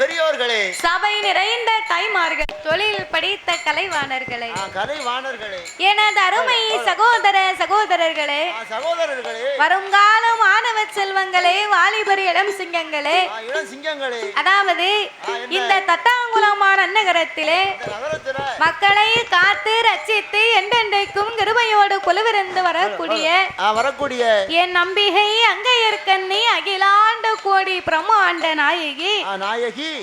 பெரியோர்களே, சபை நிறைந்த தாய்மார்கள், தொழில் படித்த கலைவாணர்களே, எனது அருமை சகோதர சகோதரர்களே, வருங்கால மாணவ செல்வங்களே, வாலிபர் இளம் சிங்கங்களே, அதாவது இந்த தட்டாங்குளமான நகரத்திலே மக்களை காத்து ரட்சித்து என்றென்றைக்கும் கிருபையோடு கொலுவிருந்து வரக்கூடிய என் நம்பிகை அங்கையர்கண்ணி அகிலாண்ட கோடி பிரம்மாண்ட நாயகி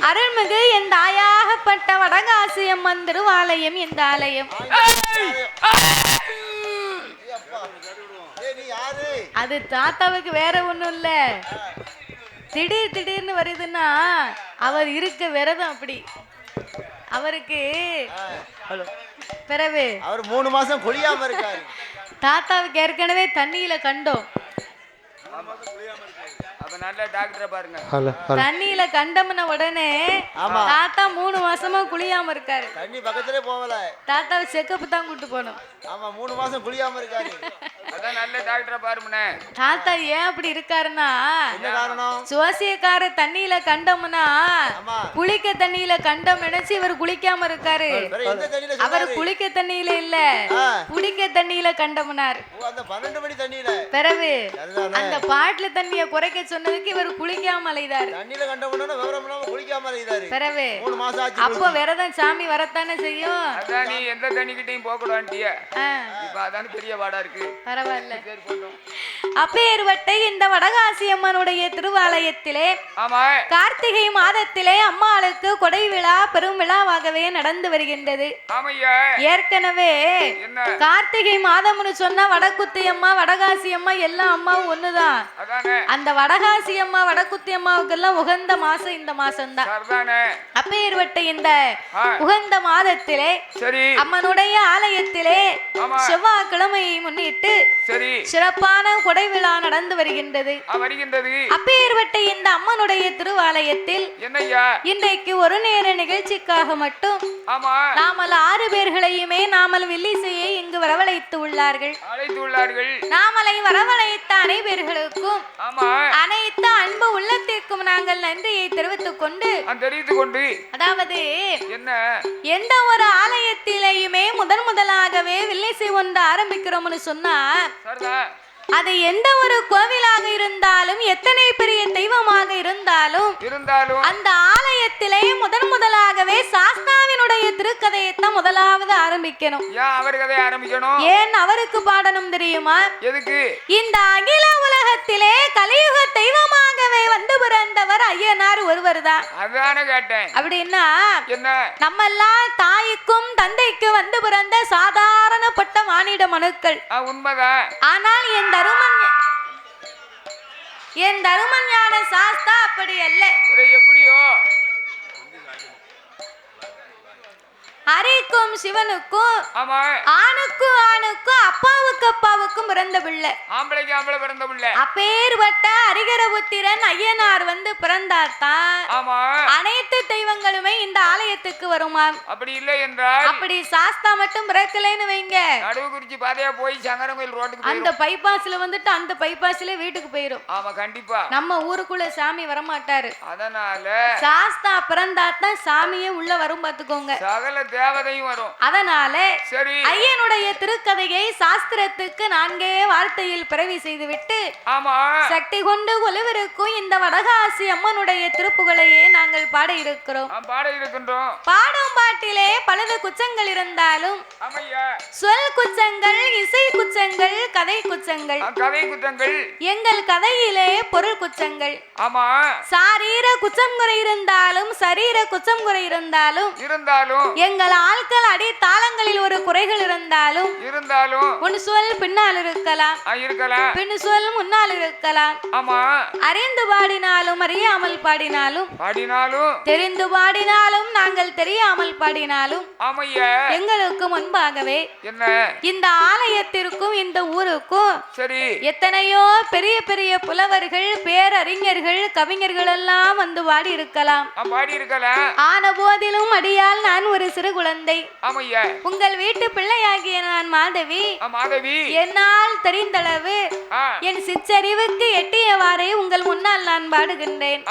அருள்மிகு என் தாயாகப்பட்ட வடகாசி அம்மன் திருவாலயம் இந்த ஆலயம். அது தாத்தாவுக்கு வேற ஒண்ணும் இல்ல. திடீர்னு வருதுன்னா அவர் இருக்க விரதம் அப்படி. அவருக்கு பிறகு அவர் 3 மாசம் குளியாம இருக்காரு. தாத்தாவுக்கு ஏற்கனவே தண்ணியில கண்டோம். தண்ணியில கண்டம்ன உடனே தாத்தா 3 மாசமா குளியாம இருக்காரு. தண்ணி பக்கத்திலே போகல. தாத்தாவை செக்கப் தான் கூட்டு போனோம். ஆமா 3 மாசம் குளியாம இருக்காரு. அதான் நல்ல டாக்டரை பாருமனே. தாத்தா ஏன் அப்படி இருக்காருன்னா, என்ன காரணம்? சுவாசியக்கார தண்ணியில கண்டம்னா குளிக்க தண்ணியில கண்டம் நினைச்சு இவர் குளிக்காம இருக்காரு. அவர் குளிக்க தண்ணியில இல்ல, குடிக்க தண்ணியில கண்டம்னார். அந்த 12 மணி தண்ணியில பிறகு அந்த பாட்டில தண்ணிய குறைக்க சொன்னதுக்கு இவர் குளிக்காம அலைதார். தண்ணியில கண்டம்னா விவரம் இல்லாம குளிக்காம அலைதார். பிறகு 3 மாசம் ஆச்சு. அப்போ விரதம் சாமி வரத்தானே செய்யும். அதான் நீ எந்த தண்ணிக்கிட்டையும் போக கூடாண்டிய. இப்ப அதான் பெரிய வாடா இருக்கு. பரவாயில்ல. அப்பேர்வட்ட இந்த வடகாசி அம்மனுடைய திருவாலயத்திலே கார்த்திகை மாதத்திலே அம்மாளுக்கு கொடை விழா பெரும் விழாவாகவே நடந்து வருகின்றது. ஏற்கனவே கார்த்திகை மாதம்னு சொன்னா வடக்குத்தி அம்மா வடகாசி அம்மா எல்லா அம்மாவும் ஒண்ணுதான். அந்த வடகாசி அம்மா வடக்குத்தி அம்மாவுக்கு எல்லாம் உகந்த மாசம் இந்த மாசம் தான். அப்பேர்வட்ட இந்த உகந்த மாதத்திலே அம்மனுடைய ஆலயத்திலே செவ்வாய்க்கிழமையை முன்னிட்டு சிறப்பான கொடை விழா நடந்து வருகின்றது. அப்பேர்வட்ட இந்த அம்மனுடைய திருவாலயத்தில் இன்றைக்கு ஒரு நேர நிகழ்ச்சிக்காக மட்டும் நாமல் 6 பேர்களையுமே நாமல் வில்லிசையை இங்கு வரவழைத்து உள்ளார்கள். நாமலை வரவழைத்த அனைவர்களுக்கும் அனைத்து அன்பு உள்ளத்திற்கும் நாங்கள் நன்றியை தெரிவித்துக் கொண்டு அதாவது எந்த ஒரு ஆலயத்திலேயுமே முதலாகவே வில்லிசை ஒன்று ஆரம்பிக்கிறோம்னு சொன்னா அது எந்த ஒரு கோவிலாக இருந்தாலும் எத்தனை பெரிய தெய்வமாக இருந்தாலும் அந்த ஆலயத்திலே முதலாகவே சாஸ்தாவினுடைய திருக்கதையைத்தான் முதலாவது ஆரம்பிக்கணும். ஏன் அவருக்கு பாடணும் தெரியுமா? இந்த அகில உலகத்திலே கலியுக தெய்வமாகவே வந்து பிறந்தவர் ஐயனார் ஒருவர் தான். அப்படின்னா நம்ம எல்லாம் தாய்க்கும் தந்தைக்கு வந்து பிறந்த சாதாரணப்பட்ட மானிட மனுக்கள். ஆனால் என் தருமன் ஞான சாஸ்தா அப்படி அல்ல. எப்படியோ ஹரிக்கும் சிவனுக்கும் ஆணுக்கும் அப்பாவுக்கும் பிறந்த பிள்ளை. அப்பேர்பட்ட ஹரிகரபுத்திரன் ஐயனார் வந்து பிறந்தாத்தான் அனைத்து தெய்வங்களுமே இந்த ஆலயத்துக்கு வருமாம். அப்படி இல்லை என்றால் அப்படி சாஸ்தா மட்டும் பிறக்கலைன்னு வைங்க, நடுவுக்குறிச்சி பாதையா போய் சங்கரங்கோயில் ரோட்டுக்கு அந்த பைபாஸ்ல வந்துட்டு அந்த பைபாஸ்ல வீட்டுக்கு போயிரும். கண்டிப்பா நம்ம ஊருக்குள்ள சாமி வரமாட்டாரு. அதனால சாஸ்தா பிறந்தாத்தான் சாமியே உள்ள வரும். பாத்துக்கோங்க, சகல தேவதையும் வரும். அதனால ஐயனுடைய திருக்கதையை சாஸ்திரத்துக்கு 4 வார்த்தையில் பிறவி செய்துவிட்டு சக்தி கொண்டு கொலுவிருக்கும் இந்த வடகாசி அம்மனுடைய திருப்புகளையே நாங்கள் பாட இருக்கிறோம். பாடும் பாட்டிலே பலது குச்சங்கள் இருந்தாலும் சொல் குச்சங்கள், இசை குச்சங்கள், கதை குச்சங்கள். எங்கள் கதையிலே பொருள் குச்சங்கள். சாரீர குச்சம் குறை இருந்தாலும் சரீர குச்சம் குறை இருந்தாலும் எங்கள் ஆட்கள் அடி தாளங்களில் ஒரு குறைகள் இருந்தாலும் ஒன்னு சொல் பின்னால் இருக்கலாம், பின்னு சொல் முன்னால் இருக்கலாம். அறிந்து பாடினாலும் அறியாமல் பாடினாலும் தெரிந்து பாடினாலும் நாங்கள் நாங்கள் தெரியாமல் பாடினாலும் எங்களுக்கு முன்பாகவே இந்த ஆலயத்திற்கும் இந்த ஊருக்கும் சரி எத்தனையோ பெரிய பெரிய புலவர்கள் பேரறிஞர்கள் கவிஞர்கள் எல்லாம் வந்து பாடி இருக்கலாம் ஆன போதிலும் அடியால் நான் ஒரு சிறு குழந்தை உங்கள் வீட்டு பிள்ளையாகிய நான் மாதவி என்னால் தெரிந்தளவு என் சிற்றறிவுக்கு எட்டியவாறே உங்கள் முன்னால் நான் பாடுகின்றேன்.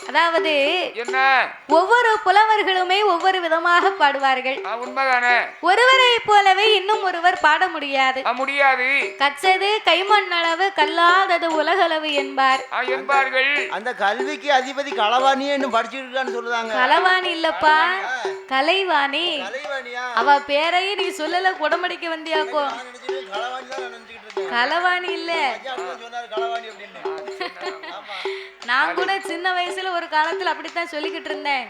அதாவது ஒவ்வொரு புலவர்களுமே ஒவ்வொரு விதமாக பாடுவார்கள். ஒருவரை போலவே இன்னும் ஒருவர் பாட முடியாது. கற்றது கைமண்ணளவு கல்லாதது உலகளவு என்பார்கள். அந்த கல்விக்கு அதிபதி களவாணியே இன்னும் படிச்சிருக்கான்னு சொல்லுவாங்க. களவாணி இல்லப்பா, கலைவாணி. அவ பேரையும் நீ சொல்லல, குடமடிக்க வந்தியாக்கோ. களவாணி இல்ல, நான் கூட சின்ன வயசுல ஒரு காலத்துல அப்படித்தான் சொல்லிக்கிட்டு இருந்தேன்.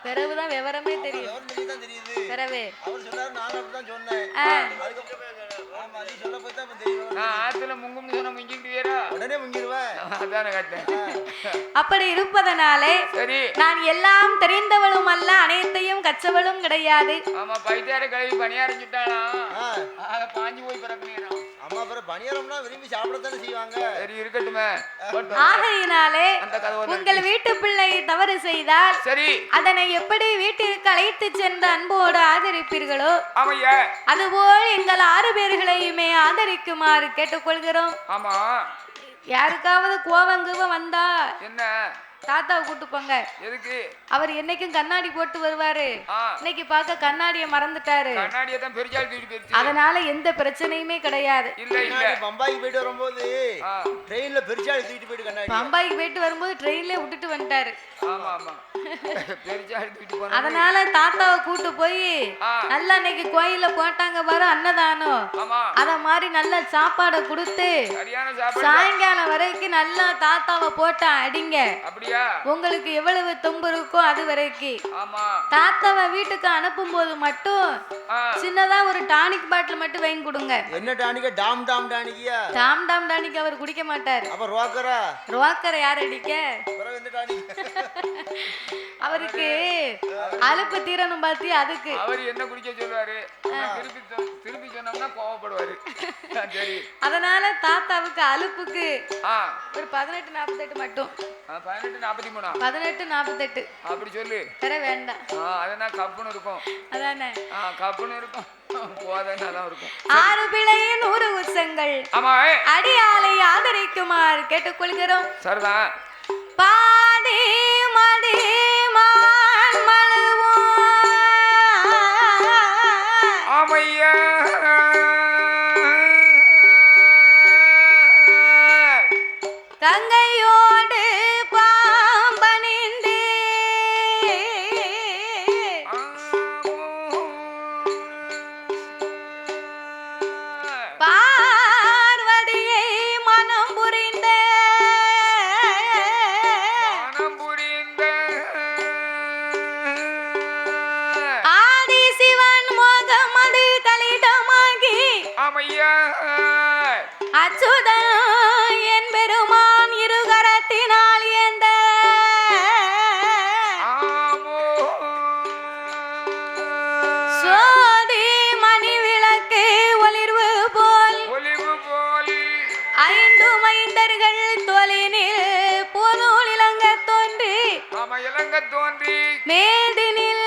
பிறகுதான் விவரமே தெரியும். பிறவே அப்படி இருப்பதனாலே நான் எல்லாம் தெரிந்தவளும் அல்ல, அனைத்தையும் கற்றவளும் கிடையாது. ஆகையினாலே உங்கள் வீட்டு பிள்ளை தவறு செய்தால் அதனை எப்படி வீட்டிற்கு அழைத்து சென்று அன்போடு ஆதரிப்பீர்களோ அதுபோல் எங்கள் 6 பேர்களையுமே ஆதரிக்குமாறு கேட்டுக்கொள்கிறோம். யாருக்காவது கோவங்குவ வந்தா என்ன தாத்தாவை கூட்டு போங்க. எதுக்கு? அவர் என்னைக்கும் கண்ணாடி போட்டு வருவாரு. இன்னைக்கு பார்க்க கண்ணாடியை மறந்துட்டாரு. அதனால எந்த பிரச்சனையுமே கிடையாது. பம்பாய்க்கு போயிட்டு வரும்போது ட்ரெயின்ல பெருச்சாளி தூக்கிட்டு போயிட்டு கண்ணாடி பம்பாய்க்கு போயிட்டு வரும்போது ட்ரெயின்ல விட்டுட்டு வந்துட்டாரு. அதனால தாத்தாவை கூட்டு போய் நல்லா இன்னைக்கு கோயில போட்டாங்க பாரு அன்னதானம், அத மாதிரி நல்ல சாப்பாடை கொடுத்து சாயங்காலம் வரைக்கும் நல்லா தாத்தாவை போட்ட அடிங்க. உங்களுக்கு எவ்வளவு தொம்பு இருக்கோ அது வரைக்கும் தாத்தாவை வீட்டுக்கு அனுப்பும் போது மட்டும் சின்னதா ஒரு டானிக் பாட்டில் மட்டும் வாங்கி கொடுங்க. என்ன டானிக்? டாம் டாம் டானிக்கியா? டாம் டாம் டானிக் அவர் குடிக்க மாட்டார். அப்ப ரோக்கரா? ரோக்கரை யார் அடிக்க? அவருக்கு அலுப்பு தீரணும் பார்த்து அதுக்கு அவர் என்ன குடிக்க சொல்லுவாரு, திருப்பி சொன்னோம்னா கோவப்படுவாரு. அதனால தாத்தாவுக்கு அலுப்புக்கு ஒரு 18:48 மட்டும் 18:48 அப்படி சொல்லு. வேற வேண்டாம். அதனா கப்புன்னு இருக்கும். அதானே கப்புன்னு இருக்கும். போதனால இருக்கும். 6 பிள்ளையின் 100 உச்சங்கள் அடியாலை ஆதரிக்குமாறு கேட்டுக்கொள்கிறோம். சரிதான். பாதி மதி மான் மலவோ ஆமையா கங்கையோடு பாம்பணிந்து பார்வதியை மனம் புரிந்த ஆதிசிவன் மோகமது கலிடமாகி அச்சுதன் என் பெருமான் இருகரத்தினால் ஏந்த சோதி மணி விளக்கு ஒளிர்வு போல் 5 மைந்தர்கள் தோலினில் புனூல் இளங்க தோன்றி மேதினில்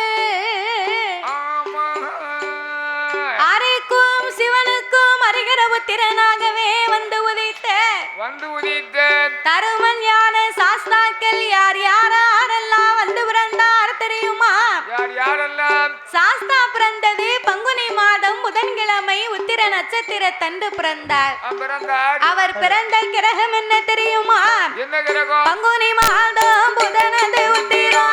அரைக்கும் சிவனுக்கும் அறிகிற புத்திரனாகவே வந்து உதித்த தருமன் ஞான சாஸ்தாக்கள் யார் யாரெல்லாம் வந்து பிறந்தார் தெரியுமா? சாஸ்தா பிறந்தது பங்குனி மாதம் புதன்கிழமை உத்திர நட்சத்திர தண்டு பிறந்தார். அவர் பிறந்த கிரகம் என்ன தெரியுமா? பங்குனி மாதம் புதனது உத்திரம்.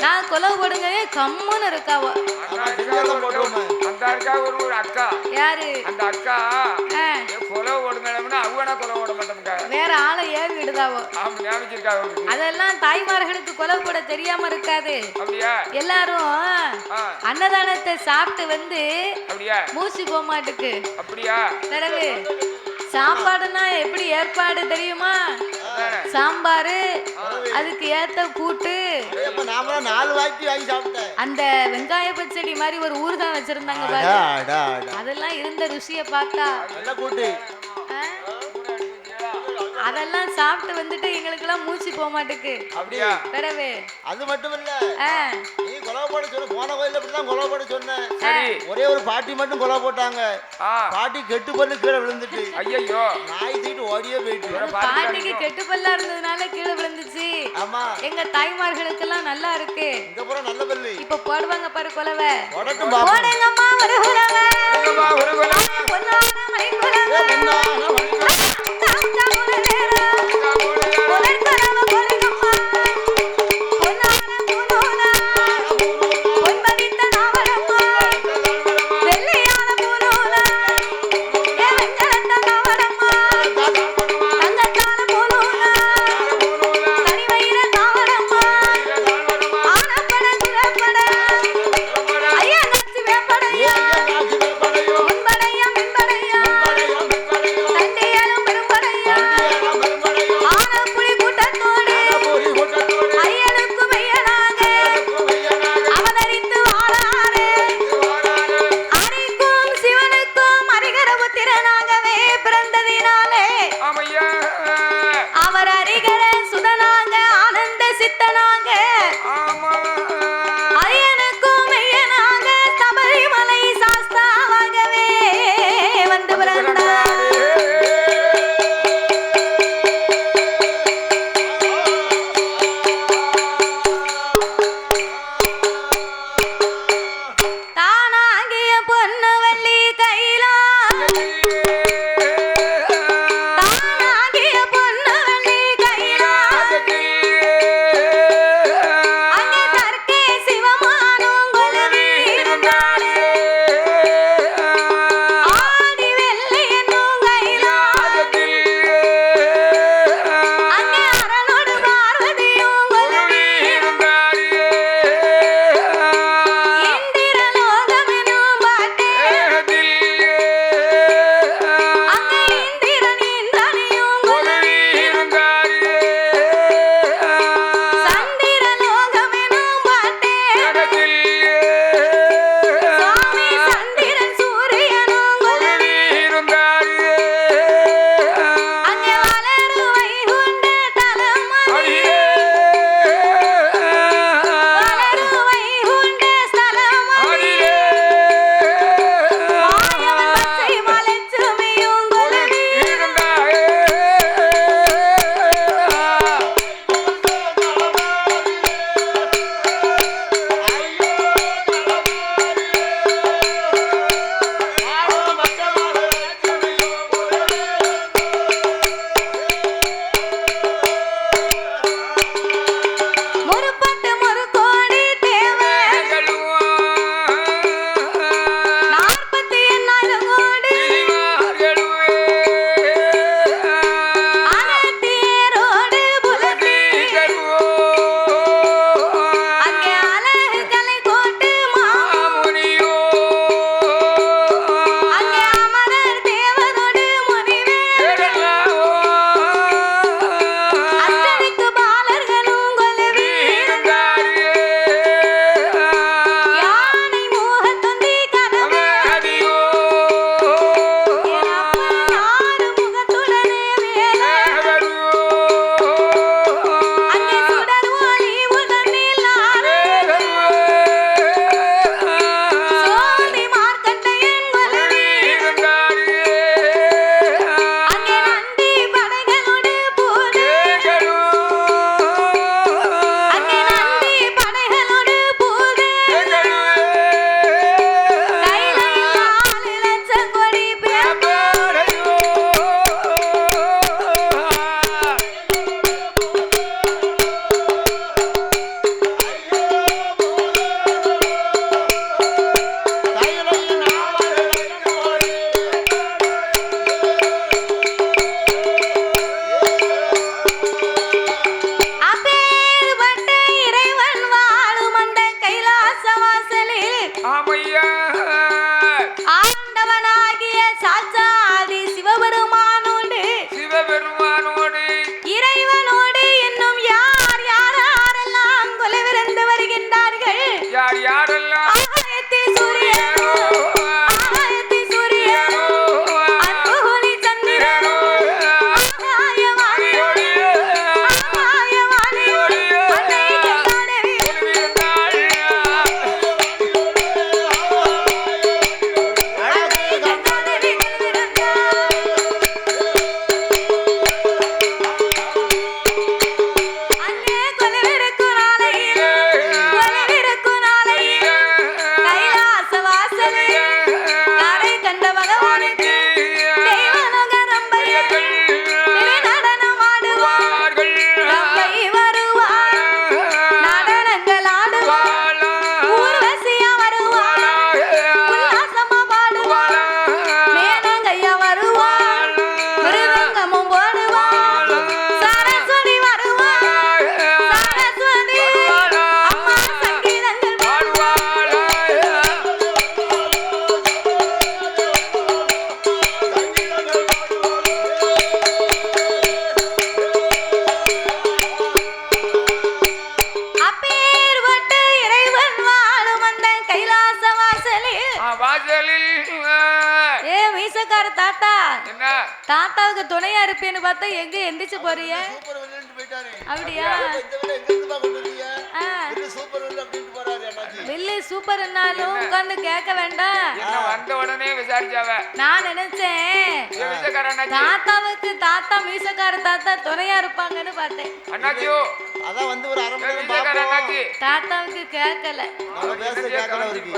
நான் கொலை போடுங்க கம்முன்னு இருக்காவோ. அந்த அக்கா ஒரு அக்கா யாரு அந்த அக்கா கொலை ஓடுங்கன்னா அவனா கொலை ஓட மாட்டோம்க்கா, வேற ஆளை ஏவி விடுதாவோ. ஆமா ஞாபகம். அதெல்லாம் தாய்மார்களுக்கு கொலை போட தெரியாம இருக்காது. அப்படியா? எல்லாரும் அன்னதானத்தை சாப்பிட்டு வந்து அப்படியா மூசி போக மாட்டுக்கு. அப்படியா? பிறகு சாப்பாடுனா எப்படி ஏற்பாடு தெரியுமா? சாம்பாரு, அதுக்கு ஏத்த கூட்டு, அந்த வெங்காய பச்சடி மாதிரி ஒரு ஊறுகாய் வச்சிருந்தாங்க பாரு. அதெல்லாம் இருந்த ருசிய பார்த்தா அதெல்லாம் சாப்பிட்டு வந்துட்டு எங்களுக்கு எல்லாம் மூச்சு போக மாட்டுக்கு. அப்படியா? பிறகு அது மட்டும் இல்ல, நீ கொலை போட சொன்ன போன கோயில இப்படிதான் கொலை போட சொன்ன. ஒரே ஒரு பாட்டி மட்டும் கொலை போட்டாங்க. பாட்டி கெட்டு பல்லு கீழே விழுந்துட்டு ஐயோ நாய் தூக்கிட்டு ஓடியே போயிட்டு. பாட்டிக்கு கெட்டு பல்லா இருந்ததுனால கீழே விழுந்துச்சு. ஆமா, எங்க தாய்மார்களுக்கு எல்லாம் நல்லா இருக்கு. இங்க போற நல்ல பல்லு இப்ப போடுவாங்க பாரு கொலவை. போடட்டும் பாப்போம். போடுங்கம்மா ஒரு கொலவை. எங்கம்மா ஒரு கொலை? பொன்னான மலை கொலவை. ஆமையா ஆண்டவனாகிய சாட்சாதி சிவபெருமானோடு இறைவனோடு இன்னும் யார் யாரெல்லாம் கொலைவிருந்து வருகின்றார்கள் யார் யாரெல்லாம் ஆகாயத்தில் சூரியனோ ஆகாயத்தில் சூரியனோ அன்புகுலி சந்திரனோ ஆகாயவாணியோடு அன்னை கங்காதேவி கங்காதேவி கொலுவிருந்தாள். அங்கே கொலுவிருக்கும் நாளையில் கைலாச வாசலில் காரை கண்ட பகவானுக்கு தெய்வலோக ரம்பையர் திருநடனம் ஆடுவார். ரம்பை வருவார், நடனங்கள் ஆடுவார், ஊர்வசியா வருவார், உல்லாசமா பாடுவார், மேனகையா வருவார், மிருதங்கமும் போடுவார், சரஸ்வதி வருவார், சரஸ்வதி அம்மா சங்கீதங்கள் பாடுவார். அப்பேற்பட்ட இறைவன் வாழும் அந்த கைலாச வாசலில் வாசலில் ஏ மீசக்கார தாத்தா, என்ன தாத்தாவுக்கு துணையா இருப்பேன்னு பார்த்தா எங்க எந்திரிச்சு போறிய? சூப்பர் வில்லன் போயிட்டாரு. அப்படியா? இந்த வில்ல எங்க இருந்து கொண்டு வந்தீங்க? ஆ, இது சூப்பர் வில்லன் அப்படினு போறாரு அண்ணாச்சி. வில்லு சூப்பர்னாலும் உட்கார்ந்து கேட்க வேண்டாம். என்ன வந்த உடனே விசாரிச்சாவ நான் நினைச்சேன் தாத்தாவுக்கு தாத்தா மீசக்கார தாத்தா துணையா இருப்பாங்கன்னு பார்த்தேன். அண்ணாச்சியோ அதான் வந்து ஒரு அரை மணி நேரம் விசாரிச்சார பாப்போம். அண்ணாச்சி தாத்தாவுக்கு கேட்கல. நம்ம பேசுறது கேட்கல அவருக்கு.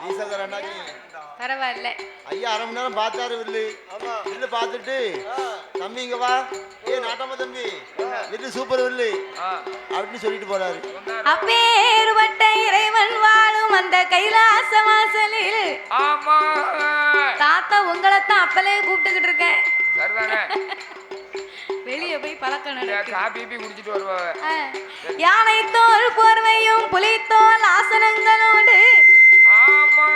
ஈசகர் அண்ணாச்சி பரவாயில்ல. ஐயா அரை மணி நேரம் பார்த்தாரு வில்லு. வில்லு பார்த்துட்டு தம்பி இங்க வா, ஏ நாட்டாம தம்பி வில்லு சூப்பர் வில்லு அப்படின்னு சொல்லிட்டு போறாரு. அப்பேற்பட்ட இறைவன் வாழும் அந்த கைலாச வாசலில் ஆமா தாத்தா உங்களைத்தான் அப்பலே கூப்பிட்டுக்கிட்டு இருக்கேன். சரிதானே வெளியே போய் பழக்கம் நடக்கு. காபி குடிச்சிட்டு வருவாங்க. யானை தோல் போர்வையும் புலித்தோல் ஆசனங்களோடு ஆமா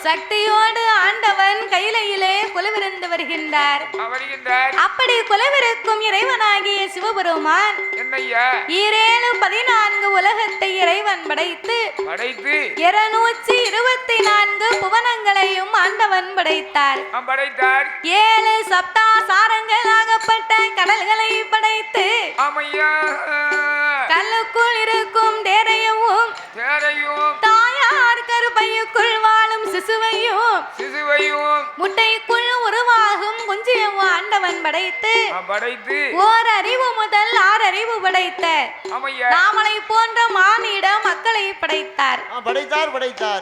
சக்தியோடு ஆண்டவன் கையிலே குலவிருந்து வருகின்றார். வருகின்றார். அப்படி குலவிருக்கும் இறைவனாகிய சிவபெருமான் என்னய்யா 714 உலகத்தை இறைவன் படைத்து 224 புவனங்களையும் ஆண்டவன் படைத்தார். படைத்தார். 7 சப்தாசாரங்களாகப்பட்ட கடல்களை படைத்து ஆமையா கல்லுக்குள் இருக்கும் தேரையவும் தாயார் கருப்பையுக்குள் வாழும் சிசுவையும் முட்டைக்குள் உருவாகும் குஞ்சியவும் ஆண்டவன் படைத்து ஓர் அறிவு முதல் 6 அறிவு படைத்த நாமளை போன்ற மானிட மக்களை படைத்தார்.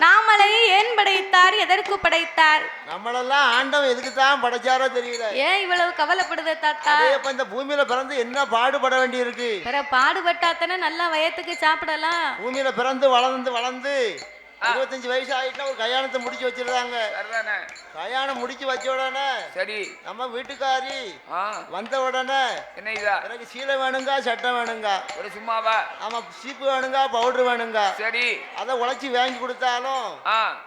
நாமளை ஏன் படைத்தார்? எதற்கு படைத்தார்? நம்மளெல்லாம் ஆண்டவன் எதுக்கு தான் படைச்சாரோ தெரியல. ஏன் இவ்வளவு கவலைப்படுது தாத்தா? இந்த பூமியில பிறந்து என்ன பாடுபட வேண்டி இருக்கு. பாடுபட்டாத்தானே நல்லா வயத்துக்கு சாப்பிடலாம். பூமியில பிறந்து வளர்ந்து 25 வயசு ஆயிட்டுனா ஒரு கல்யாணத்தை முடிச்சு வச்சிருந்தாங்க. கல்யாணம் முடிச்சு வச்ச உடனே சரி நம்ம வீட்டுக்காரி வந்த உடனே என்ன இதா எனக்கு சீலை வேணுங்க, சட்டை வேணுங்க, ஒரு சும்மாவா ஆமா சீப்பு வேணுங்க, பவுடர் வேணுங்க. சரி அதை உழைச்சி வாங்கி கொடுத்தாலும்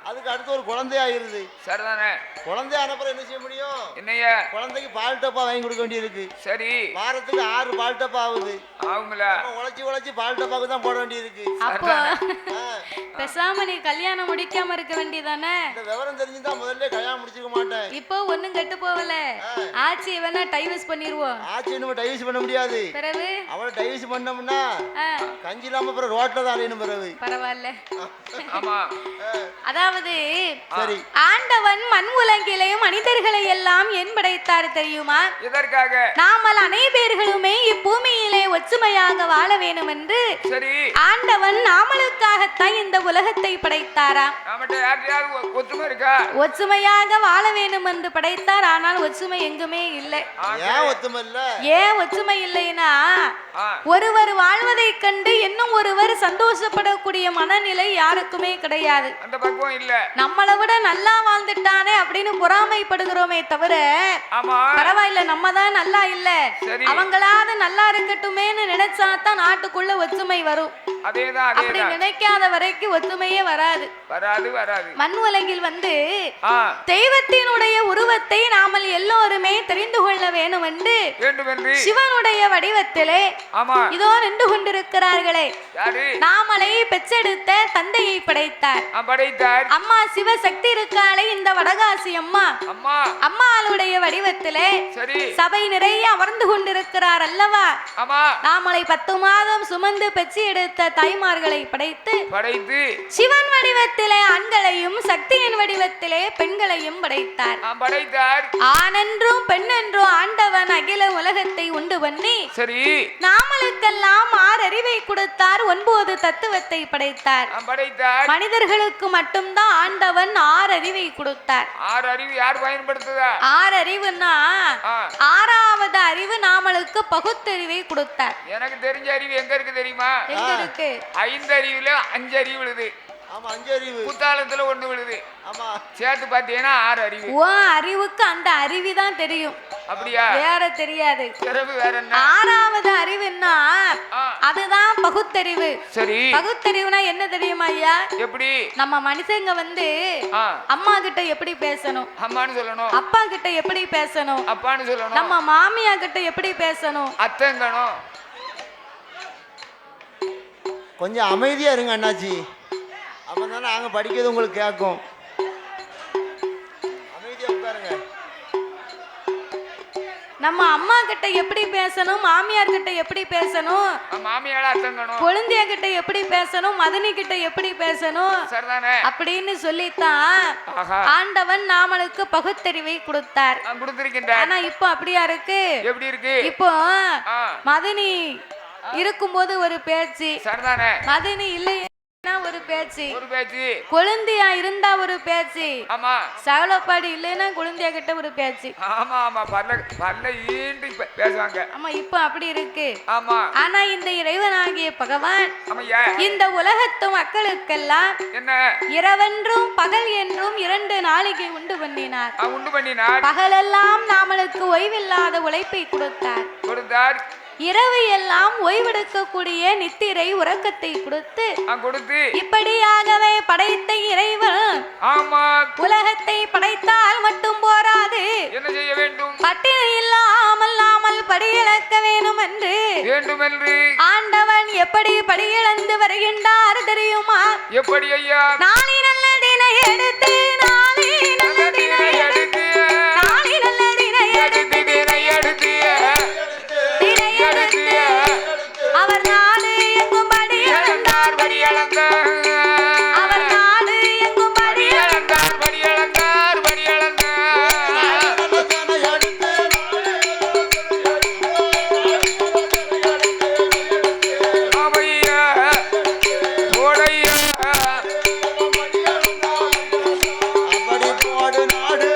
அதுக்கு அடுத்து ஒரு குழந்தையாயிருது. சரிதானே குழந்தை அனுப்புற என்ன செய்ய முடியும்? என்னைய குழந்தைக்கு பால் டப்பா வாங்கி கொடுக்க வேண்டியிருக்கு. சரி வாரத்துக்கு 6 பால் டப்பா ஆகுது. ஆகுங்களா? உழைச்சி பால் டப்பாவுக்கு தான் போட வேண்டியிருக்கு. அப்போ பேசாம நீ கல்யாணம் முடிக்காம இருக்க வேண்டியதானே? இந்த விவரம் தெரிஞ்சுதான் முதல்ல கல்யாணம் முடிச்சுக்க மாட்டேன். இப்போ ஒண்ணும் கெட்டு போகல. ஆச்சி வேணா டைவர்ஸ் பண்ணிடுவோம். ஆச்சி நம்ம டைவர்ஸ் பண்ண முடியாது. பிறகு அவளை டைவர்ஸ் பண்ணோம்னா கஞ்சி இல்லாம அப்புறம் ரோட்ல தான் அலையணும். பிறகு பரவாயில்ல. ஆமா அதாவது சரி ஆண்டவன் மண் உலகிலே மனிதர்களை எல்லாம் ஏன் படைத்தார் தெரியுமா? எதற்காக? நாமல் அனைவர்களுமே இப்பூமியிலே ஒற்றுமையாக வாழ வேண்டும் என்று சரி ஆண்டவன் நாமளுக்காகத்தான் இந்த உலகத்தை படைத்தாராம். ஒற்றுமை இருக்கா? ஒற்றுமையாக வாழ வேண்டும் என்று படைத்தார். ஆனால் ஒற்றுமை எங்குமே இல்லை. ஏன் ஒத்துமை இல்ல? ஏன் ஒற்றுமை இல்லைன்னா ஒருவர் வாழ்வதை கண்டு இன்னும் ஒருவர் சந்தோஷப்படக்கூடிய மனநிலை யாருக்குமே கிடையாது. அந்த பக்குவம் இல்ல. நம்மளை விட நல்லா வாழ்ந்துட்டானே அப்படின்னு பொறாமைப்படுகிறோமே தவிர பரவாயில்ல நம்ம தான் நல்லா இல்ல அவங்களாவது நல்லா இருக்கட்டுமேன்னு நினைச்சாதான் நாட்டுக்குள்ள ஒற்றுமை வரும். அப்படி நினைக்காத வரைக்கும் ஒற்றுமையே வராது. மண் உலகில் வந்து தெய்வத்தினுடைய உருவத்தை நாமல் எல்லோருமே தெரிந்து கொள்ள வேண்டும் என்று சிவனுடைய வடிவத்திலே இதோ நின்று கொண்டிருக்கிறார்களே. நாமலை பெற்றெடுத்த தந்தையை படைத்தார். அம்மா சிவசக்தி இருக்காளே இந்த வடகாசி அம்மா அம்மாளுடைய வடிவத்திலே சபை நிறைய அமர்ந்து கொண்டிருக்கிறார் அல்லவா. நாமலை 10 மாதம் சுமந்து பெற்று எடுத்த தாய்மார்களை படைத்து சிவன் வடிவத்திலே ஆண்களையும் சக்தியின் வடிவத்திலே பெண்களையும் படைத்தார். ஆணென்றும் பெண்ணென்றும் ஆண்டவன் அகில உலகத்தை உண்டு பண்ணி நாமளுக்கெல்லாம் 6 அறிவை கொடுத்தார். 9 தத்துவத்தை படைத்தார். மனிதர்களுக்கு மட்டும்தான் ஆண்டவன் 6 அறிவை கொடுத்தார். 6 அறிவு யார் பயன்படுத்துதா? 6 அறிவுன்னா 6வது அறிவு நாமளுக்கு பகுத்தறிவை கொடுத்தார். எனக்கு தெரிஞ்ச அறிவு எங்க இருக்கு தெரியுமா? எங்க இருக்கு? 5 அறிவுல 5 அறிவு விழுது. ஆமா 5 அறிவு. குத்தாலத்துல 1 விழுது. ஆமா சேர்த்து பார்த்தீங்கன்னா 6 அறிவு. ஓ அறிவுக்கு அந்த அறிவு தான் தெரியும். அப்படியா? வேற தெரியாது. சிறப்பு வேற என்ன? 6வது அறிவுன்னா அதுதான் பகுத்தறிவு. சரி பகுத்தறிவுனா என்ன தெரியுமா ஐயா? எப்படி? நம்ம மனுஷங்க வந்து அம்மா கிட்ட எப்படி பேசணும்? அம்மான்னு சொல்லணும். அப்பா கிட்ட எப்படி பேசணும்? அப்பான்னு சொல்லணும். நம்ம மாமியா கிட்ட எப்படி பேசணும்? அத்தங்கணும். கொஞ்சம் அமைதியா இருங்க அண்ணாச்சி. அப்பதானே நாங்க படிக்கிறது உங்களுக்கு கேட்கும். அமைதியா உட்காருங்க. நம்ம அம்மா கிட்ட எப்படி பேசணும்? மாமியார் கிட்ட எப்படி பேசணும்? மாமியார அத்தங்கணும். குழந்தைய கிட்ட எப்படி பேசணும்? மதனி கிட்ட எப்படி பேசணும்? சரிதானே? அப்படின்னு சொல்லித்தான் ஆண்டவன் நாமளுக்கு பகுத்தறிவை கொடுத்தார். ஆனா இப்போ அப்படியா இருக்கு? எப்படி இருக்கு? இப்போ மதனி இருக்கும்போது ஒரு பேச்சு, மதனி இல்லையா ஒரு பேச்சு, குழந்தையா இருந்தா ஒரு பேச்சு, சகலப்பாடு இல்லைன்னா குழந்தையா கிட்ட ஒரு பேச்சு. ஆமா இப்ப அப்படி இருக்கு. ஆனா இந்த இறைவனாகிய பகவான் இந்த உலகத்து மக்களுக்கெல்லாம் இரவென்றும் பகல் என்றும் 2 நாளிகை உண்டு பண்ணினார். பகலெல்லாம் நாமளுக்கு ஓய்வில்லாத உழைப்பை கொடுத்தார். இரவு எல்லாம் ஓய்வெடுக்கக்கூடிய நித்திரை உறக்கத்தை கொடுத்து இப்படியாகவே படைத்த இறைவன் உலகத்தை படைத்தால் மட்டும் போராது, என்ன செய்ய வேண்டும்? பட்டினி இல்லாமல் படியிழக்க வேண்டும் என்று ஆண்டவன் எப்படி படியிழந்து வருகின்றார் தெரியுமா? எப்படி ஐயா? நாளை நல்ல தினை எடுத்து நாளை நல்ல தினை எடுத்து நாளை நல்ல தினை எடுத்து அவர் நாடு எங்கும் படியளந்தார். அவர் நாடு எங்கும் படியளந்தார். அப்படி போடு நாடு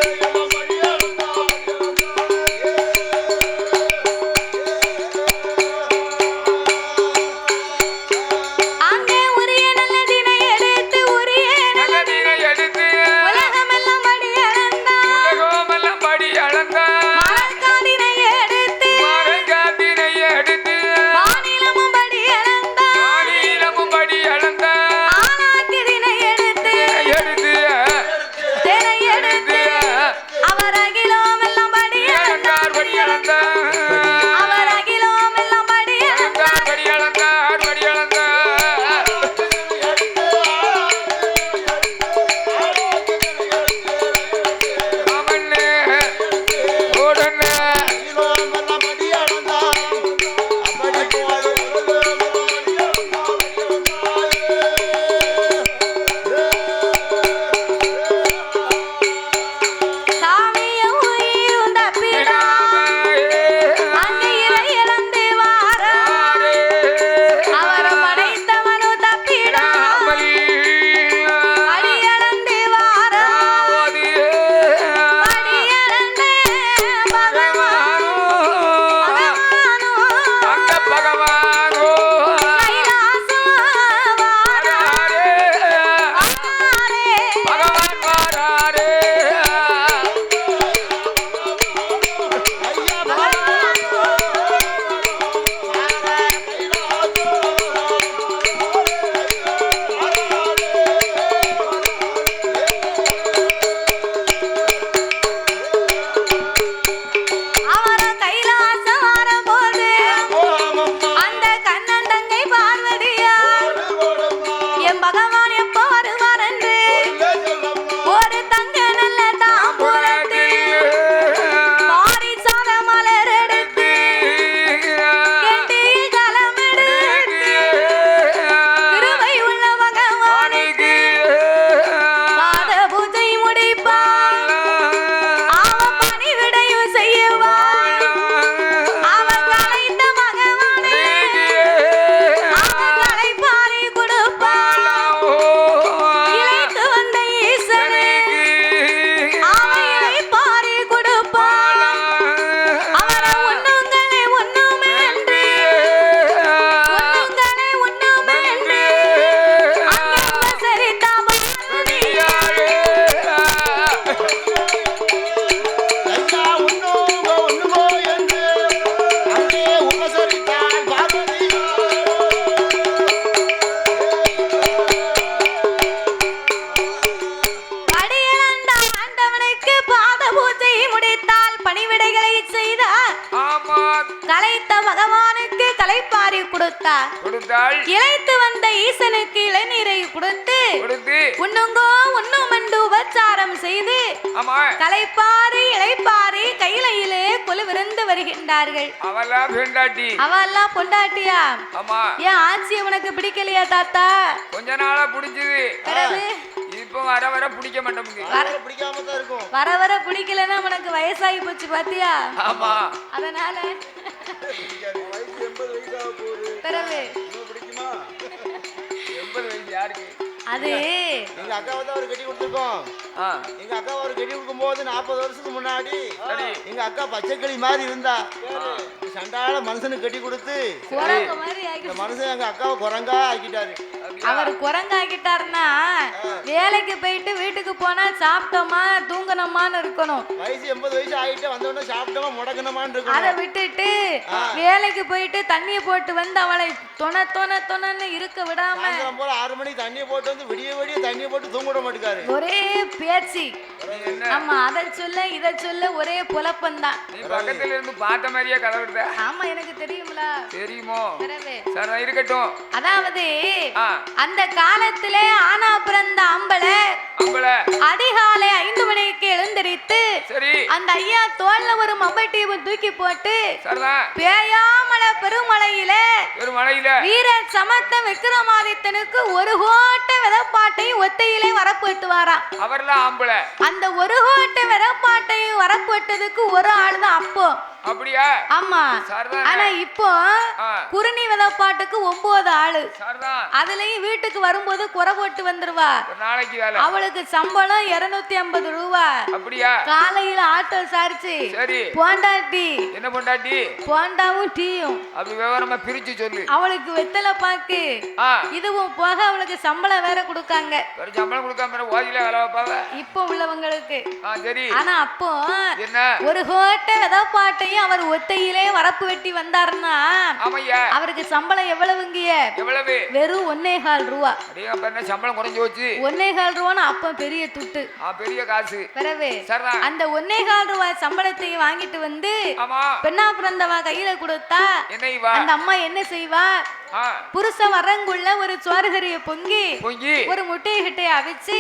என்றால் இளைத்து வந்த ஈசனுக்கு இளநீரை கொடுத்து உண்ணுங்கோ உண்ணுமண்டு உபச்சாரம் செய்து களைப்பாரி இளைப்பாரி கையிலையிலே கொலுவிருந்து வருகின்றார்கள். அவெல்லாம் பொண்டாட்டியா? ஏன் ஆட்சி உனக்கு பிடிக்கலையா தாத்தா? கொஞ்ச நாளா பிடிச்சது, இப்ப வர வர பிடிக்க மாட்டோம். வர வர பிடிக்கலன்னா உனக்கு வயசாகி போச்சு பாத்தியா? ஆமா, அதனால பிறகு 80 வயசு யாருக்கு? அது எங்க அக்காவை தான் ஒரு கட்டி கொடுத்துருக்கோம். எங்க அக்காவை ஒரு கட்டி கொடுக்கும் போது 40 வருஷத்துக்கு முன்னாடி எங்க அக்கா பச்சைக்கிளி மாதிரி இருந்தா. சண்டால மனுஷனுக்கு கட்டி கொடுத்து மனுஷன் எங்க அக்காவை குரங்கா ஆக்கிட்டாரு. அவர் குரங்காக்கிட்டாருன்னா வேலைக்கு போயிட்டு வீட்டுக்கு போனா சாப்பிட்டோமா தூங்கணுமான்னு இருக்கணும். வயசு 80 வயசு ஆயிட்டு வந்தோடனே சாப்பிட்டோமா முடக்கணுமான்னு இருக்கணும். அதை விட்டுட்டு வேலைக்கு போயிட்டு தண்ணியை போட்டு வந்து அவளை தொணன்னு இருக்க விடாம 6 மணிக்கு தண்ணியை போட்டு வந்து விடிய விடிய தண்ணியை போட்டு தூங்க விட மாட்டேங்காரு. ஒரே பேச்சு. ஆமா, அதை சொல்ல இதை சொல்ல ஒரே புலப்பந்தான். பக்கத்துல இருந்து பார்த்த மாதிரியே கலவுடுத. ஆமா, எனக்கு தெரியும்ல. தெரியுமோ? சரி, இருக்கட்டும். அதாவது அந்த காலத்திலே ஆனா பிறந்த அம்பளை அதிகாலை 5 மணிக்கு எழுந்திரித்து அந்த ஐயா தோல்ல ஒரு மம்பட்டி தூக்கி போட்டு பேயாமல பெருமலையில வீர சமத்த விக்ரமாதித்தனுக்கு ஒரு கோட்டை விதப்பாட்டையும் ஒத்தையிலே வரப்போட்டு வாராம். அந்த ஒரு கோட்டை விதப்பாட்டையும் வரப்போட்டதுக்கு ஒரு ஆள் தான் அப்போ. அப்படியா? ஆமா. ஆனா இப்போ குருணி விதப்பாட்டுக்கு 9 ஆளு. அதுலயும் வீட்டுக்கு வரும்போது குறை போட்டு வந்துருவா. அவளுக்கு சம்பளம் 250 ரூபாய். அப்படியா? காலையில ஆட்டோ சாரிச்சு போண்டாட்டி என்ன பொண்டாட்டி? போண்டாவும் டீயும் அப்படி விவரமா பிரிச்சு சொல்லு. அவளுக்கு வெத்தலை பாக்கு இதுவும் போக அவளுக்கு சம்பளம் வேற கொடுக்காங்க. சம்பளம் கொடுக்காம ஓதில வேலை வைப்பாங்க இப்போ உள்ளவங்களுக்கு. சரி. ஆனா அப்போ என்ன ஒரு கோட்டை விதப்பாட்டையும் அவர் ஒத்தையிலே வரப்பு வெட்டி வந்தாருன்னா அவருக்கு சம்பளம் எவ்வளவுங்கிய? எவ்வளவு? வெறும் 1.25 ரூபா. சம்பளம் குறைஞ்சு போச்சு. 1.25 ரூபான்னு அப்ப பெரிய துட்டு, பெரிய காசு. பிறகு அந்த 1.25 ரூபாய் சம்பளத்தையும் வாங்கிட்டு வந்து பெண்ணா பிறந்தவா கையில கொடுத்தா அந்த அம்மா என்ன செய்வா? புருஷ வரங்குள்ள ஒரு சோறுகரிய பொங்கி ஒரு முட்டையை கிட்டைய அவிச்சு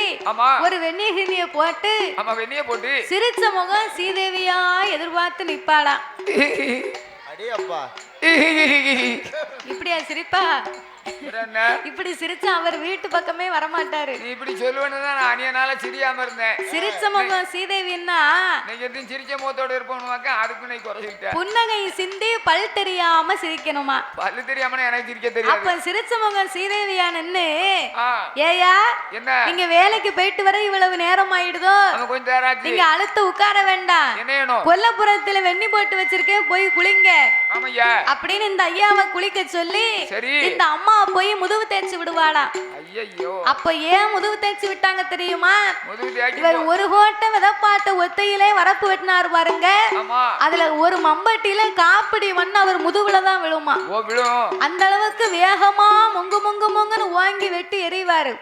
ஒரு வெந்நீர் போட்டு சிரிச்ச முகம் சீதேவியா எதிர்பார்த்து நிப்பாளாம். இப்படியா சிரிப்பா? இப்படி சிரிச்சா அவர் வீட்டு பக்கமே வரமாட்டாரு. நீ இப்படி சொல்லுவேன்னு தான் நான் அனியனால சிரியாம இருந்தேன். சிரிச்ச முகம் சீதேவின்னா நீங்க எதுவும் சிரிச்ச முகத்தோட இருப்போம்னுவாக்க அதுக்கு நீ குறைச்சிட்ட. புன்னகை சிந்தி பல் தெரியாம சிரிக்கணுமா? பல் தெரியாம எனக்கு சிரிக்க தெரியாது. அப்ப சிரிச்ச முகம் சீதேவியா நின்னு ஏயா என்ன நீங்க வேலைக்கு போயிட்டு வர இவ்வளவு நேரம் ஆயிடுதோ? கொஞ்சம் நேராச்சு. நீங்க அழுத்த உட்கார வேண்டாம். என்ன வேணும்? கொல்லப்புறத்துல வெண்ணி போட்டு வச்சிருக்கேன் போய் குளிங்க. ஆமையா அப்படின்னு இந்த ஐயாவை குளிக்க சொல்லி இந்த அம்மா போய் முதுகு தேய்ச்சி விடுவாளா. ஐயோ, அப்ப ஏன் முதுகு தேய்ச்சி விட்டாங்க தெரியுமா? இவர் ஒரு கோட்டை விதப்பாட்ட ஒத்தையிலே வரப்பு வெட்டினாரு பாருங்க. அதுல ஒரு மம்பட்டியில காப்பிடி மண் அவர் முதுகுல தான் விழுமா. அந்த அளவுக்கு வேகமா முங்கு முங்கு முங்குன்னு வாங்கி வெட்டி எறிவாரு.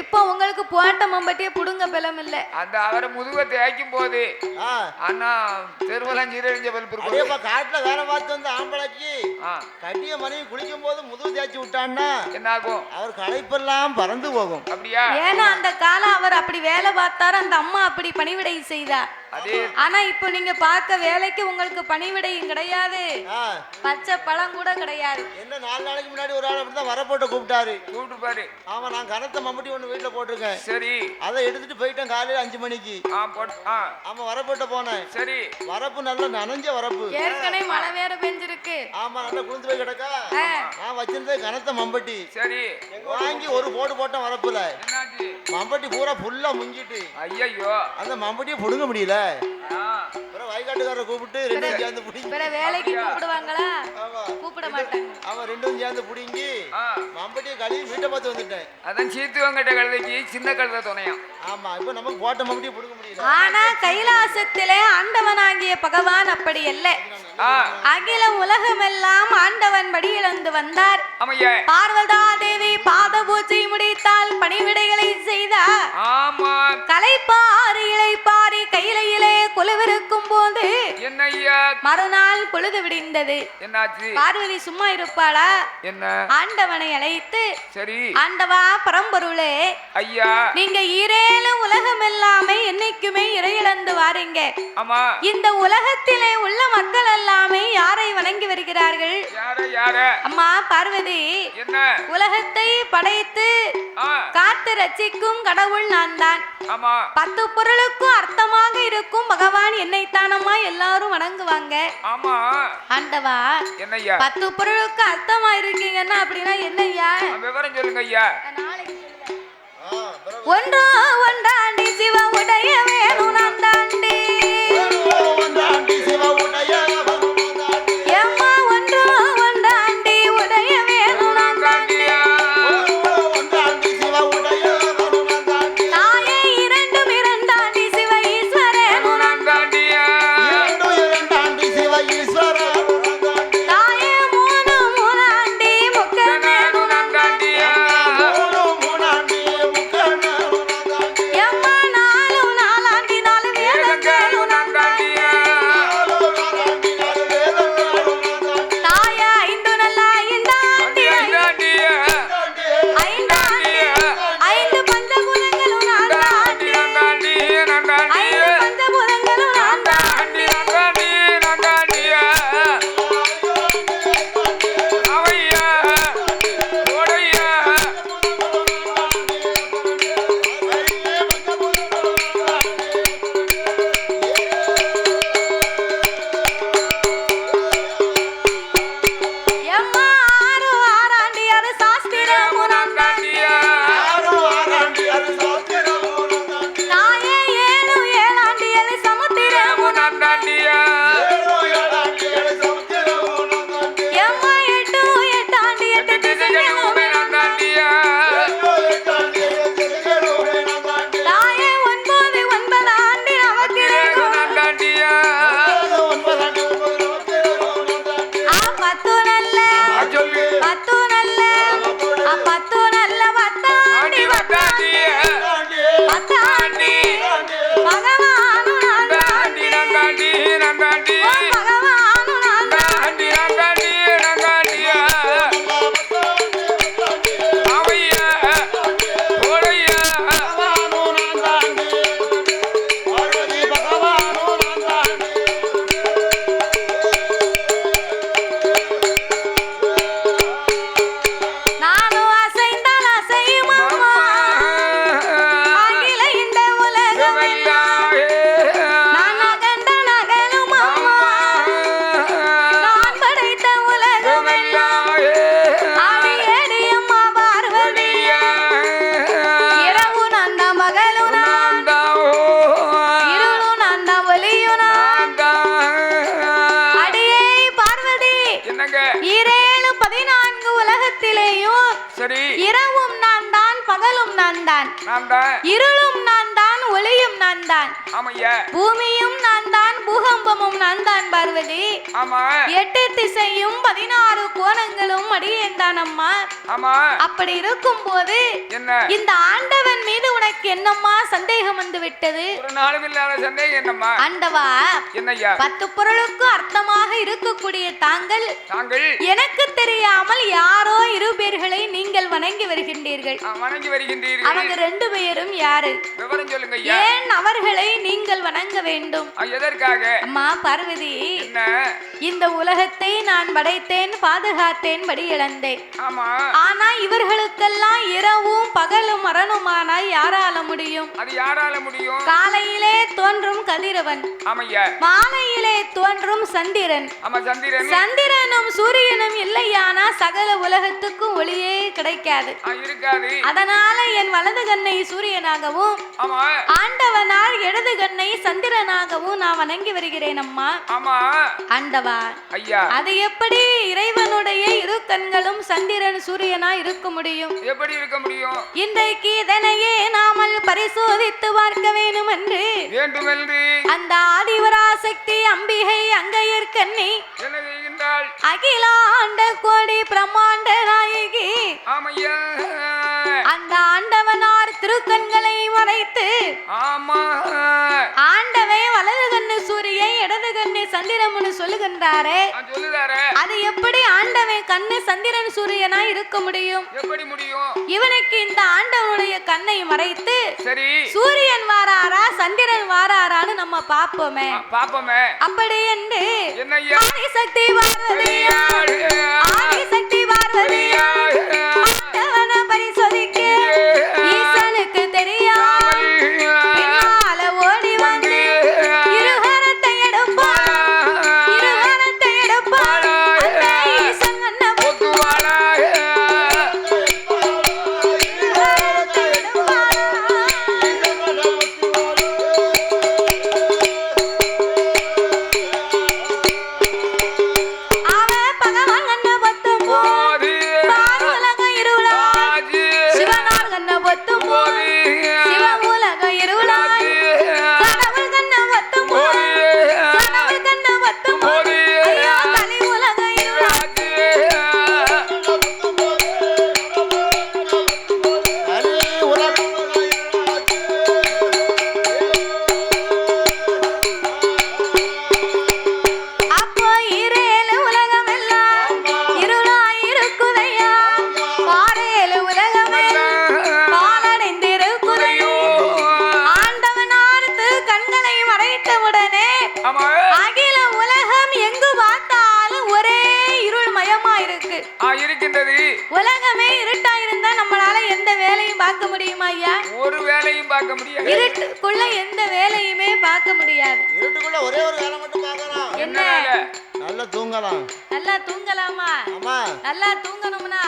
இப்ப உங்களுக்கு போட்ட மம்பட்டியே புடுங்க பெலம் இல்ல. அந்த அவரை முதுக தேய்க்கும் போது அண்ணா தெருவெல்லாம் சீரழிஞ்ச பல்பு காட்டுல வேற பார்த்து வந்து ஆம்பளைக்கு கட்டிய மனைவி குளிக்கும் போது முதுகு தேய்ச்சி விட்டான்னா என்ன ஆகும்? அவர் களைப்பெல்லாம் பறந்து போகும். அப்படியா? ஏன்னா அந்த காலம் அவர் அப்படி வேலை பார்த்தாரு, அந்த அம்மா அப்படி பணிவிடை செய்தார். ஆனா இப்ப நீங்க பார்க்க வேலைக்கு உங்களுக்கு பணிவிடையும் கிடையாது, பச்சை பழம் கூட கிடையாது. என்ன 4 நாளைக்கு முன்னாடி ஒரு ஆள் அப்படிதான் வரப்போட்ட கூப்பிட்டாரு. ஆமா, நான் கனத்த மம்பட்டி ஒண்ணு வீட்டுல போட்டிருக்கேன். சரி, அதை எடுத்துட்டு போயிட்டேன் காலையில 5 மணிக்கு. ஆமா, வரப்போட்ட போனேன். சரி, வரப்பு நல்லா நனைஞ்ச வரப்பு, ஏற்கனவே மழை வேற பெஞ்சிருக்கு. ஆமா, நல்லா குளிந்து போய் கிடக்கா. நான் வச்சிருந்தது கனத்த மம்பட்டி. சரி, வாங்கி ஒரு போட்டு போட்டேன் வரப்புல. மம்பட்டி பூரா ஃபுல்லா முங்கிட்டு ஐயோ அந்த மம்பட்டியை புடுங்க முடியல. வயக்காட்டுக்காரரை கூப்பிட்டு ரெண்டும் சேர்ந்து புடிங்கி வேலைக்கு கூப்பிடுவாங்களா? கூப்பிட மாட்டாங்க. அவன் ரெண்டும் சேர்ந்து புடிங்கி மம்பட்டியை கழுவி வீட்டை பார்த்து வந்துட்டேன். அதான் சீத்துவங்கிட்ட கழுதைக்கு சின்ன கழுதை துணையாம். ஆமா, இப்ப நமக்கு போட்ட மம்பட்டியை புடுங்க முடியல. ஆனா கைலாசத்திலே ஆண்டவனாகிய பகவான் அப்படி அல்ல. அகில உலகமெல்லாம் ஆண்டவன் படி இழந்து வந்தார். பார்வதா தேவி பாத பூஜை முடித்தால் பணிவிடைகளை செய்தார். கலைப்பாரி இளைப்பாரி கையிலே பொழுவிருக்கும் போது என்ன ஐயா மறுநாள் பொழுது விடிந்தது. என்னாச்சு? பார்வதி சும்மா இருப்பாளா? என்ன? ஆண்டவனை அழைத்து, சரி ஆண்டவா பரம்பொருளே ஐயா, நீங்க ஈரேழு உலகம் எல்லாமே என்னைக்குமே இறையிழந்து வாரீங்க. ஆமா. இந்த உலகத்திலே உள்ள மக்கள் எல்லாமே யாரை வணங்கி வருகிறார்கள்? அம்மா பார்வதி, என்ன? உலகத்தை படைத்து காத்து ரட்சிக்கும் கடவுள் நான் தான். 10 பொருளுக்கும் அர்த்தமாக இருக்கும் பகவான் என்னைத்தானம்மா எல்லாரும் வணங்குவாங்க. ஆண்டவா, 10 பொருளுக்கு அர்த்தமா இருக்கீங்கன்னா அப்படின்னா என்னய்யா? விவரம் சொல்லுங்க ஐயா. ஒன்றோ ஒன்றாண்டி சிவ உடைய வேணும் நான் தாண்டி. ஏம்மா ஒன்றோ ஒன்றாண்டி உடைய வேணும் நான் தாண்டி. தாயே இரண்டும் இரண்டாண்டி சிவ ஈஸ்வரேனும் நான் தாண்டி. தாயே மூணு மூணாண்டி முக்கனேனும் நான் தாண்டி. எம்மா நாலு நாலாண்டி நாலு வேதங்களும் நான் தாண்டி. தாயே ஐந்து நல்லா ஐந்தாண்டி ஐந்தாண்டி ஐந்து பஞ்சபூதங்களும் நான் தாண்டி. ஐந்து பஞ்சபூதங்களும் நான் தாண்டி. எம்மா ஆறு ஆறாண்டி அது சாஸ்திரமும் நான் தாண்டி. தாயே ஏழு ஏழாண்டி அது சமுத்திரமும் நான் தாண்டி. எம்மா எட்டு எட்டாண்டி எட்டு திசைகளும் நான் தாண்டி. தாயே ஒன்பது ஒன்பதாண்டி நவக்கிரகம் நான் தாண்டி. பத்து நல்ல பத்து நல்ல பத்து நல்ல பத்தாண்டி பத்தாண்டி பத்தாண்டி பகவானும் நான் தாண்டி. பகவானும் நான் தாண்டி. நானும் அசைந்தால் அசையும் அம்மா அகில இந்த உலகம் எல்லாம். நான் அகன்ற நகலும் அம்மா நான் படைத்த உலகம் எல்லாம். அடியேடி அம்மா பார்வதி இரவு நான் தான் பகலும் நான் இருளும் நான் தான் ஒளியும் நான். அடியே பார்வதி ஈரேழு 14 உலகத்திலேயும் சரி இரவும் நான் தான் பகலும் நான் தான். இருளும் நான் தான் ஒளியும் நான் தான். பூமியும் நான் தான் பூகம்பமும் நான் தான் பார்வதி. 8 திசையும் 16 கோணங்களும் அடியேன் தான் அம்மா. அப்படி இருக்கும் போது இந்த ஆண்டவன் மீது உனக்கு என்னம்மா சந்தேகம் வந்து விட்டது? ஆண்டவா, 10 பொருளுக்கு அர்த்தமாக இருக்கக்கூடிய தாங்கள் எனக்கு தெரியாமல் யாரோ 2 பேர்களை நீங்கள் வணங்கி வருகின்றீர்கள். அவங்க 2 பேரும் யாரு? ஏன் அவர்களை நீங்கள் வணங்க வேண்டும்? அம்மா பார்வதி, இந்த உலகத்தை நான் படைத்தேன், பாதுகாத்தேன், படி இழந்தேன். ஆனா இவர்களுக்கெல்லாம் இரவும் பகலும் மரணமானால் யாரால முடியும்? காலையிலே தோன்றும் கதிரவன், மாலையிலே தோன்றும் சந்திரன். சந்திரனும் சூரியனும் இல்லையானா சகல உலகத்துக்கும் ஒளியே கிடைக்காது. அதனால என் வலது கண்ணை சூரியனாகவும் ஆண்டவனால் இடது கண்ணை சந்திரனாகவும் நான் வணங்கி வருகிறேன் அம்மா. ஆண்டவா, அது எப்படி இறைவனுடைய 2 கண்களும் சந்திரன் சூரியனா இருக்க முடியும்? இன்றைக்கு இதனையே நாமல் பரிசோதித்து பார்க்க வேண்டும் என்று அந்த ஆதிவராசக்தி அம்பிகை அங்கையர்கண்ணி அகிலாண்ட கோடி பிரம்மாண்ட நாயகி அந்த ஆண்டவனார் திருக்கண்களை மறைத்து ஆண்டவை வலது கண்ணு சந்திரமுன்னு சொல்லுகின்றாரே, அது எப்படி ஆண்டவன் கண்ணு சந்திரன் சூரியனா இருக்க முடியும்? எப்படி முடியும்? இவனுக்கு இந்த ஆண்டவனுடைய கண்ணை மறைத்து சரி சூரியன் வாராரா சந்திரன் வாராரான்னு நம்ம பாப்போமே. அப்படி என்று ஆதிசக்தி பார்வதியா ஆதிசக்தி பார்வதியா ஆண்டவனை பரிசோதிக்க ஈசனுக்கு தெரியா பின்னால ஓடி வந்து இருகரத்தை எடுப்பாள் இருகரத்தை எடுப்பாள் அந்த ஈசன் கண்ணை பொத்துவாளா உலகமே இருட்டா இருந்தா நம்மளால எந்த வேலையும் பார்க்க முடியுமா ஐயா? ஒரு வேலையும் பார்க்க முடியாது. இருட்டுக்குள்ள எந்த வேலையுமே பார்க்க முடியாது. இருட்டுக்குள்ள ஒரே ஒரு வேலை மட்டும் பார்க்கலாம். என்ன? நல்லா தூங்கலாம். நல்லா தூங்கலாமா? ஆமா. நல்லா தூங்கணும்னா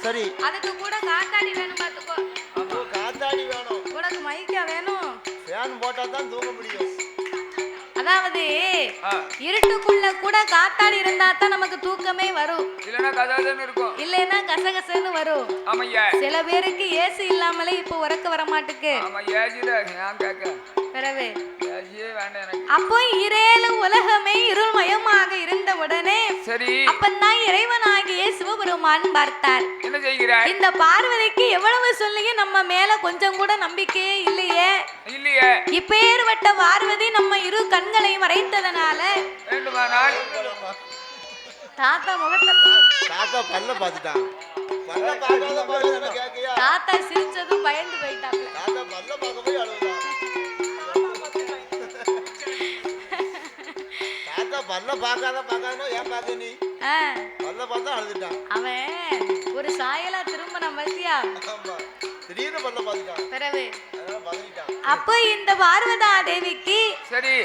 சரி அதுக்கு கூட காத்தாடி வேணும் பாத்துக்கோ. ஆமா காத்தாடி வேணும். உனக்கு மைக்கா வேணும். ஃபேன் போட்டா தான் தூங்க முடியும். அதாவது இருட்டுக்குள்ள கூட காத்தாடி இருந்தா தான் நமக்கு தூக்கமே வரும். இல்லனா கதகதன்னு இருக்கும். இல்லனா கசகசன்னு வரும். ஆமையா. சில பேருக்கு ஏசி இல்லாமலே இப்ப உறக்க வர மாட்டுக்கு. ஆமா ஏசில நான் கேக்க. பரவே. ஏசியே வேண்டாம் எனக்கு. அப்போ இரேல உலகமே இருள்மயமாக இருந்த உடனே சரி அப்பந்தான் இறைவனாகிய சிவபெருமான் பார்த்தார். என்ன செய்கிறார்? இந்த பார்வதிக்கு எவ்வளவு சொல்லியும் நம்ம மேல கொஞ்சம் கூட நம்பிக்கையே இல்லையே. இல்லையே. இப்பேர்வட்ட பார்வதி நம்ம இரு கண்களை மறைத்ததனால வேண்டுமானால் தாத்தா முகத்தை தாத்தா பல்ல பாத்துட்டான். பல்ல பார்க்காத மாதிரி என்ன கேக்கையா? தாத்தா சிரிச்சதும் பயந்து போயிட்டாங்க. தாத்தா பல்ல பார்க்க போய் அழுகுறான். தாத்தா பல்ல பார்க்காத ஏன் பாக்க நீ? பல்ல பார்த்தா அழுதுட்டான். அவன் ஒரு சாயலா திரும்ப நம்ம பத்தியா? ஆமா. திடீர்னு பல்ல பாத்துட்டான். பிறவே அதனால பதறிட்டான். அப்ப இந்த பார்வதா தேவிக்கு சரி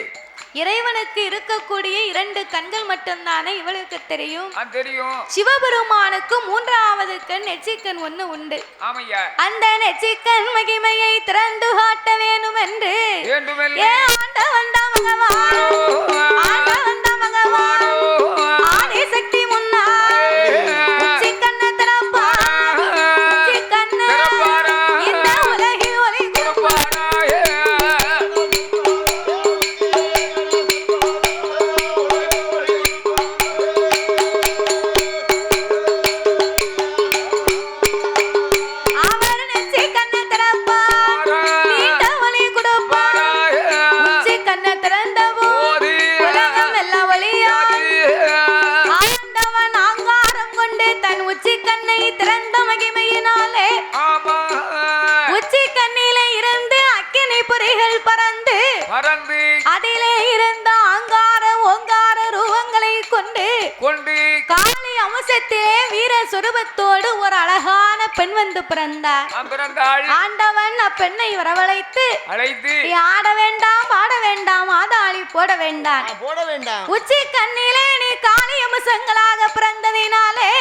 இறைவனுக்கு இருக்கக்கூடிய 2 கண்கள் மட்டும்தானே இவளுக்கு தெரியும். தெரியும். சிவபெருமானுக்கு 3வது கண் நெற்றிக்கண் ஒண்ணு உண்டு. ஆமையா. அந்த நெற்றிக்கண் மகிமையை திறந்து காட்ட வேணும் என்று ஆண்டவன் பகவான் ஆண்டவன் பகவான் ஆதிசக்தி முன்னாள் உச்சி கண்ணை திறப்பார். உச்சி கண்ணை இந்த உலகில் ஒளி கொடுப்பார். அதிலே இருந்த ஆங்கார ஓங்கார ரூபங்களை கொண்டு காளி அம்சத்திலே வீர சுரூபத்தோடு ஒரு அழகான பெண் வந்து பிறந்தார். ஆண்டவன் அப்பெண்ணை வரவழைத்து ஆட வேண்டாம் பாட வேண்டாம் ஆதாளி போட வேண்டாம் உச்சி கண்ணிலே நீ காளி அம்சங்களாக பிறந்ததினாலே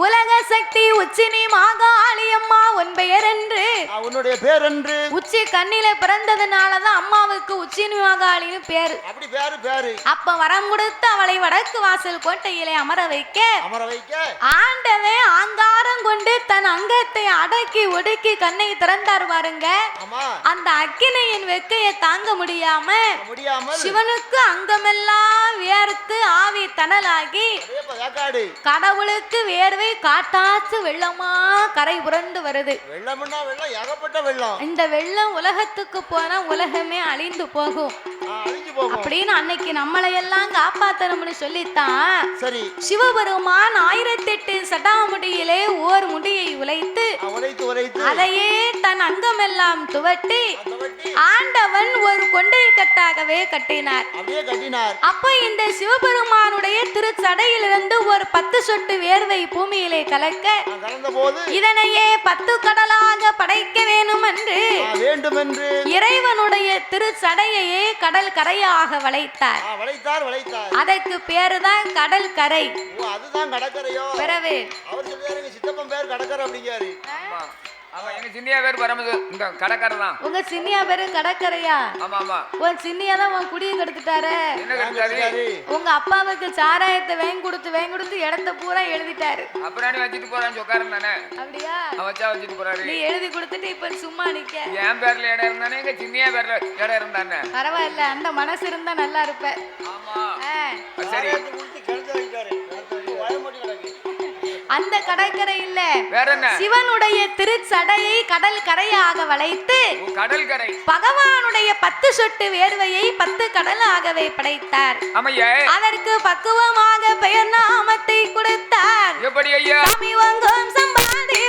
உலக சக்தி உச்சி நீ மாகாளி அம்மா உன் பெயர் என்று உன்னுடைய பேர் என்று உச்சி கண்ணிலே பிறந்ததுனாலதான் அம்மாவுக்கு உச்சி மாகாளின்னு பேரு. அப்படி பேரு பேரு. அப்ப வரம் கொடுத்து அவளை வடக்கு வாசல் கோட்டையிலே அமர வைக்க ஆண்டவே ஆங்காரம் கொண்டு தன் அங்கத்தை அடக்கி ஒடுக்கி கண்ணை திறந்தார் பாருங்க. அந்த அக்கினியின் வெக்கையை தாங்க முடியாம சிவனுக்கு அங்கமெல்லாம் வேர்த்து ஆவி தணலாகி கடவுளுக்கு வேர்வை காட்டாச்சு வெள்ளமா கரை புரண்டு வருது. இந்த வெள்ளம் உலகத்துக்கு போனா உலகமே அழிந்து போகும் அப்படின்னு அன்னைக்கு நம்மளை எல்லாம் காப்பாத்தணும்னு சொல்லித்தான் சிவபெருமான் 1008 சடாமுடியிலே ஓர் முடியை உழைத்து அதையே தன் அங்கமெல்லாம் துவட்டி ஆண்டவன் ஒரு கொண்டை கட்டாகவே கட்டினார். அப்ப இந்த சிவபெருமானுடைய திருச்சடையிலிருந்து ஒரு 10 சொட்டு வேர்வை பூமியிலே கலக்க இதனையே 10 கடலாக படைக்க வேண்டும் என்று இறைவனுடைய திருச்சடையையே கடல் கரையாக வளைத்தார். அதற்கு பேருதான் கடல் கரை. பிறவே அவர் சொல்றாரு சித்தப்பன் பேர் கடற்கரை அப்படிங்காரு. எங்க சின்னியா பேர் இந்த கடற்கரை தான். உங்க சின்னியா பேரு கடற்கரையா? ஆமா ஆமா. உன் சின்னியா தான் உன் குடியை கெடுத்துட்டாரு. என்ன கெடுத்தாரு? உங்க அப்பாவுக்கு சாராயத்தை வாங்கி கொடுத்து இடத்த பூரா எழுதிட்டாரு. அப்புறம் நீ வச்சிட்டு போறான்னு சொக்காரன் தானே? அப்படியா? அவச்சா வச்சிட்டு போறாரு. நீ எழுதி கொடுத்துட்டு இப்ப சும்மா நிக்க. என் பேர்ல இடம் இருந்தானே எங்க சின்னியா பேர்ல இடம் இருந்தானே. பரவாயில்ல, அந்த மனசு இருந்தா நல்லா இருப்ப. ஆமா. சரி. அந்த கடற்கரை இல்ல, வேற என்ன? சிவனுடைய திருச்சடையை கடல் கரையாக வளைத்து கடல் கரை பகவானுடைய 10 சொட்டு வேர்வையை 10 கடலாகவே படைத்தார். அதற்கு பக்குவமாக பெயர் நாமத்தை கொடுத்தார். எப்படி ஐயா? சமிவங்கம் சம்பாதி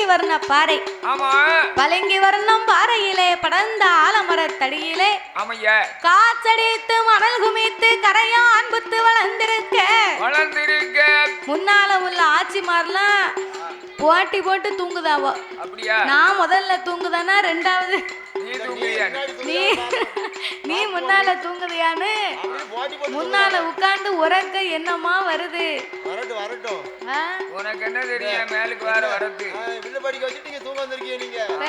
வர்ண பாறை. ஆமா. பலங்கி வர்ணம் பாறையிலே படர்ந்த ஆலமரத்தடியிலே காற்றடித்து மணல் குமித்து கரையான் புத்து வளர்ந்திருக்க முன்னால உள்ள ஆட்சிமாரெல்லாம் போட்டி போட்டு தூங்குதாவோ. நான் முதல்ல தூங்குதானா ரெண்டாவது நீ முன்னால தூங்குதியான்னு முன்னால உட்கார்ந்து உறக்க என்னமா வருது. உனக்கு என்ன தெரியும் மேலுக்கு வர வரது.